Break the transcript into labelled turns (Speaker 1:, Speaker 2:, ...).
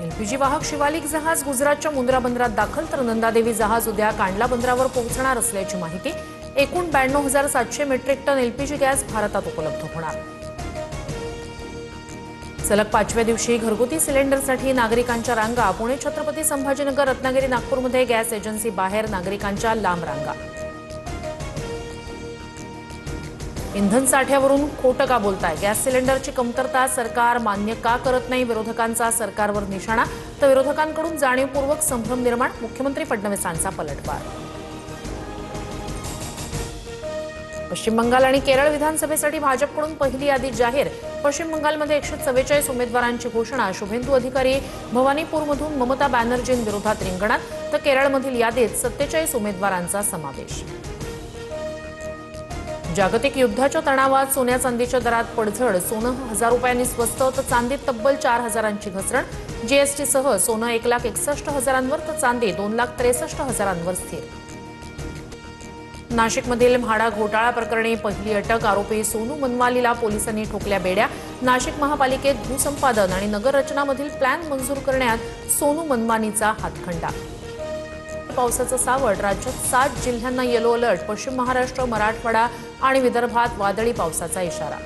Speaker 1: LPG वाहक शिवालिक जहाज गुजरातच्या मुंद्रा बंदरात दाखल, तर नंदादेवी जहाज उद्या कांडला बंदरावर पोहोचणार असल्याची माहिती। एकूण 92,700 मेट्रिक टन एलपीजी गॅस भारतात उपलब्ध होणार। सलग 5व्या दिवशी घरगुती सिलेंडरसाठी नागरिकांच्या रांगा। पुणे, छत्रपती संभाजीनगर, रत्नागिरी, नागपूरमध्ये गॅस एजन्सी बाहेर नागरिकांच्या लांब रांगा। इंधन साठ्यावरून खोटं का बोलताय? गॅस सिलेंडरची कमतरता सरकार मान्य का करत नाही? विरोधकांचा सरकारवर निशाणा, तर विरोधकांकडून जाणीवपूर्वक संभ्रम निर्माण। मुख्यमंत्री फडणवीसांचा पलटवार। पश्चिम बंगाल आणि केरळ विधानसभेसाठी भाजपकडून पहिली यादी जाहीर। पश्चिम बंगालमध्ये 144 उमेदवारांची घोषणा। शुभेंदू अधिकारी भवानीपूरमधून ममता बॅनर्जींविरोधात रिंगणात, तर केरळमधील यादीत 47 उमेदवारांचा समावेश। जागतिक युद्धाच्या तणावात सोन्या चांदीच्या दरात पडझड। सोनं 1000 रुपयांनी स्वस्त, तर चांदीत तब्बल 4000ची घसरण। जीएसटीसह सोनं 1,61,000वर, तर चांदी 2,63,000वर स्थिर। नाशिकमधील म्हाडा घोटाळा प्रकरणी पहिली अटक। आरोपी सोनू मनवालीला पोलिसांनी ठोकल्या बेड्या। नाशिक महापालिकेत भूसंपादन आणि नगररचनामधील प्लॅन मंजूर करण्यात सोनू मनमानीचा हातखंडा। पावसाचं सावट। राज्यात 7 जिल्ह्यांना येलो अलर्ट। पश्चिम महाराष्ट्र, मराठवाडा आणि विदर्भात वादळी पावसाचा इशारा।